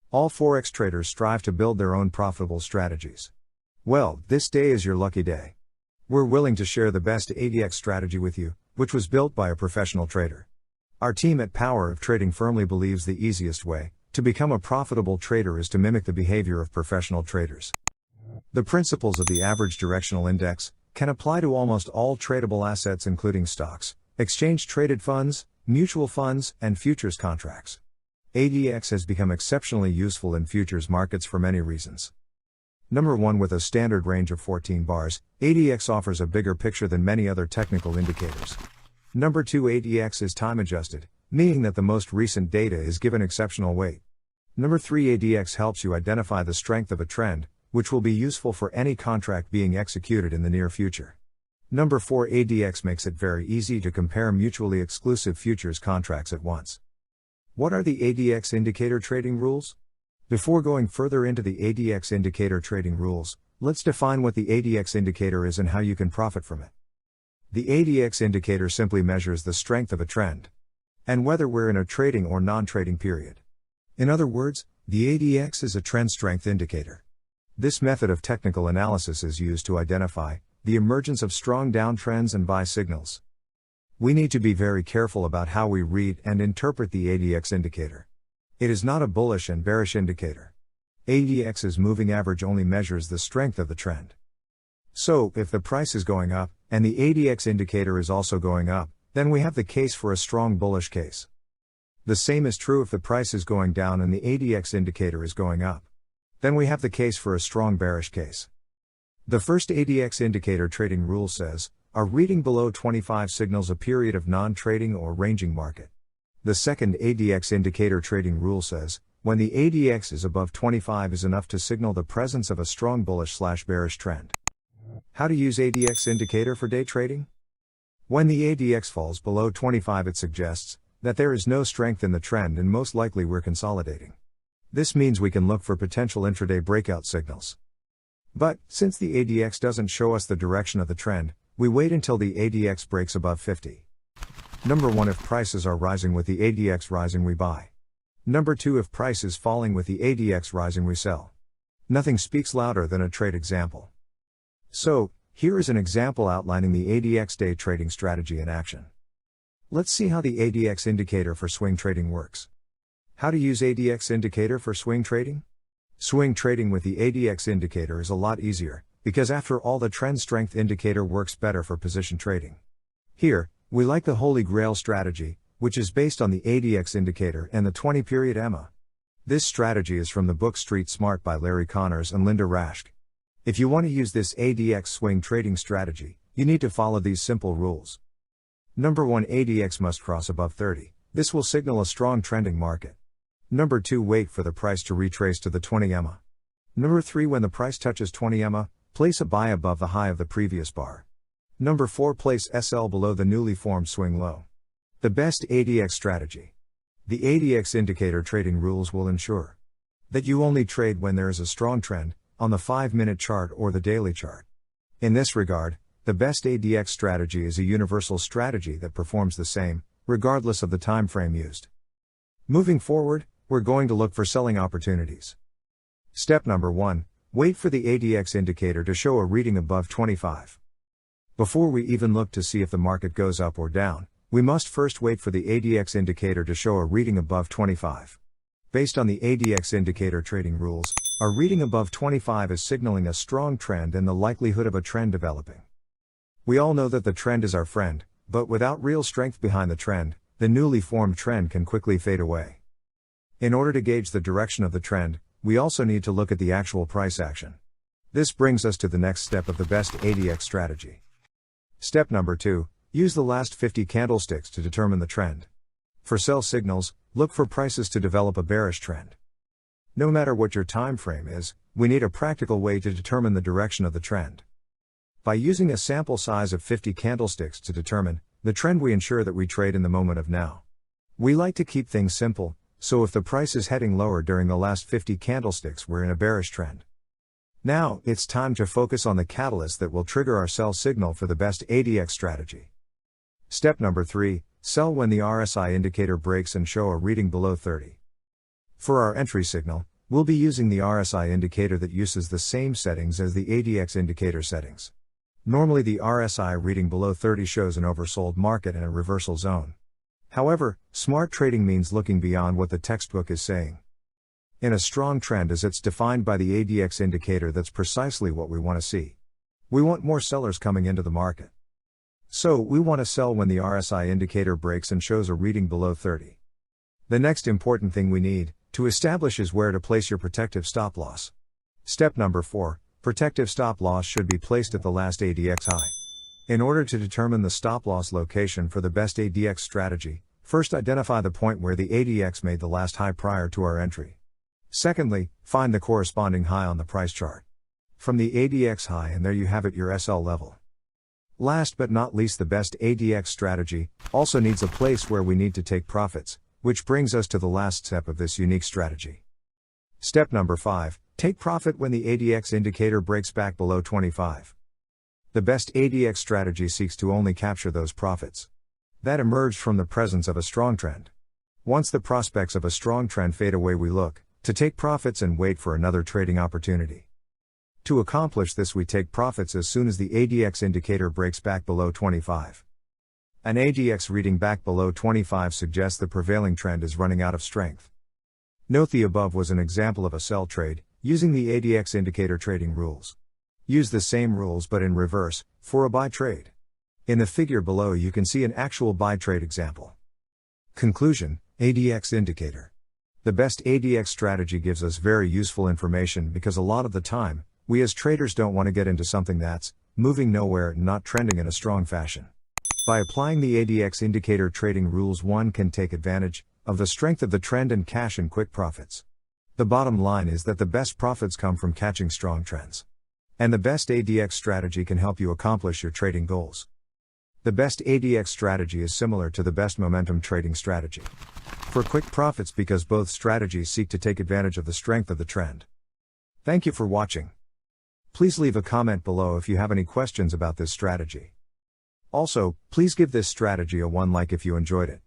All Forex traders strive to build their own profitable strategies. Well, this day is your lucky day. We're willing to share the best ADX strategy with you, which was built by a professional trader. Our team at Power of Trading firmly believes the easiest way to become a profitable trader is to mimic the behavior of professional traders. The principles of the average directional index can apply to almost all tradable assets, including stocks, exchange-traded funds, mutual funds, and futures contracts. ADX has become exceptionally useful in futures markets for many reasons. Number 1, with a standard range of 14 bars, ADX offers a bigger picture than many other technical indicators. Number 2, ADX is time adjusted, meaning that the most recent data is given exceptional weight. Number 3, ADX helps you identify the strength of a trend, which will be useful for any contract being executed in the near future. Number 4, ADX makes it very easy to compare mutually exclusive futures contracts at once. What are the ADX indicator trading rules? Before going further into the ADX indicator trading rules, let's define what the ADX indicator is and how you can profit from it. The ADX indicator simply measures the strength of a trend, and whether we're in a trading or non-trading period. In other words, the ADX is a trend strength indicator. This method of technical analysis is used to identify the emergence of strong downtrends and buy signals. We need to be very careful about how we read and interpret the ADX indicator. It is not a bullish and bearish indicator. ADX's moving average only measures the strength of the trend. So, if the price is going up, and the ADX indicator is also going up, then we have the case for a strong bullish case. The same is true if the price is going down and the ADX indicator is going up. Then we have the case for a strong bearish case. The first ADX indicator trading rule says, a reading below 25 signals a period of non-trading or ranging market. The second ADX indicator trading rule says, when the ADX is above 25 is enough to signal the presence of a strong bullish/bearish trend. How to use ADX indicator for day trading? When the ADX falls below 25, it suggests that there is no strength in the trend and most likely we're consolidating. This means we can look for potential intraday breakout signals. But, since the ADX doesn't show us the direction of the trend, we wait until the ADX breaks above 50. Number 1, if prices are rising with the ADX rising, we buy. Number 2, if price is falling with the ADX rising, we sell. Nothing speaks louder than a trade example. So, here is an example outlining the ADX day trading strategy in action. Let's see how the ADX indicator for swing trading works. How to use ADX indicator for swing trading? Swing trading with the ADX indicator is a lot easier, because after all the trend strength indicator works better for position trading. Here, we like the Holy Grail strategy, which is based on the ADX indicator and the 20-period EMA. This strategy is from the book Street Smart by Larry Connors and Linda Raschke. If you want to use this ADX swing trading strategy, you need to follow these simple rules. Number 1, ADX must cross above 30. This will signal a strong trending market. Number 2, wait for the price to retrace to the 20 EMA. Number 3, when the price touches 20 EMA, place a buy above the high of the previous bar. Number 4, place SL below the newly formed swing low. The best ADX strategy. The ADX indicator trading rules will ensure that you only trade when there is a strong trend, on the 5-minute chart or the daily chart. In this regard, the best ADX strategy is a universal strategy that performs the same, regardless of the time frame used. Moving forward, we're going to look for selling opportunities. Step number 1, wait for the ADX indicator to show a reading above 25. Before we even look to see if the market goes up or down, we must first wait for the ADX indicator to show a reading above 25. Based on the ADX indicator trading rules, a reading above 25 is signaling a strong trend and the likelihood of a trend developing. We all know that the trend is our friend, but without real strength behind the trend, the newly formed trend can quickly fade away. In order to gauge the direction of the trend, we also need to look at the actual price action. This brings us to the next step of the best ADX strategy. Step number 2, use the last 50 candlesticks to determine the trend. For sell signals, look for prices to develop a bearish trend. No matter what your time frame is, we need a practical way to determine the direction of the trend. By using a sample size of 50 candlesticks to determine the trend, we ensure that we trade in the moment of now. We like to keep things simple, so if the price is heading lower during the last 50 candlesticks, we're in a bearish trend. Now, it's time to focus on the catalyst that will trigger our sell signal for the best ADX strategy. Step number 3, sell when the RSI indicator breaks and show a reading below 30. For our entry signal, We'll be using the RSI indicator that uses the same settings as the ADX indicator settings. Normally the RSI reading below 30 shows an oversold market and a reversal zone. However, smart trading means looking beyond what the textbook is saying. In a strong trend as it's defined by the ADX indicator, that's precisely what we want to see. We want more sellers coming into the market. So, we want to sell when the RSI indicator breaks and shows a reading below 30. The next important thing we need to establish is where to place your protective stop loss. Step number 4, protective stop loss should be placed at the last ADX high. In order to determine the stop loss location for the best ADX strategy, first identify the point where the ADX made the last high prior to our entry. Secondly, find the corresponding high on the price chart. From the ADX high, and there you have it, your SL level. Last but not least, the best ADX strategy also needs a place where we need to take profits, which brings us to the last step of this unique strategy. Step number 5, take profit when the ADX indicator breaks back below 25. The best ADX strategy seeks to only capture those profits that emerged from the presence of a strong trend. Once the prospects of a strong trend fade away, we look to take profits and wait for another trading opportunity. To accomplish this, we take profits as soon as the ADX indicator breaks back below 25. An ADX reading back below 25 suggests the prevailing trend is running out of strength. Note the above was an example of a sell trade, using the ADX indicator trading rules. Use the same rules but in reverse, for a buy trade. In the figure below you can see an actual buy trade example. Conclusion: ADX indicator. The best ADX strategy gives us very useful information because a lot of the time, we as traders don't want to get into something that's moving nowhere and not trending in a strong fashion. By applying the ADX indicator trading rules, one can take advantage of the strength of the trend and cash in quick profits. The bottom line is that the best profits come from catching strong trends. And the best ADX strategy can help you accomplish your trading goals. The best ADX strategy is similar to the best momentum trading strategy for quick profits because both strategies seek to take advantage of the strength of the trend. Thank you for watching. Please leave a comment below if you have any questions about this strategy. Also, please give this strategy a 1 like if you enjoyed it.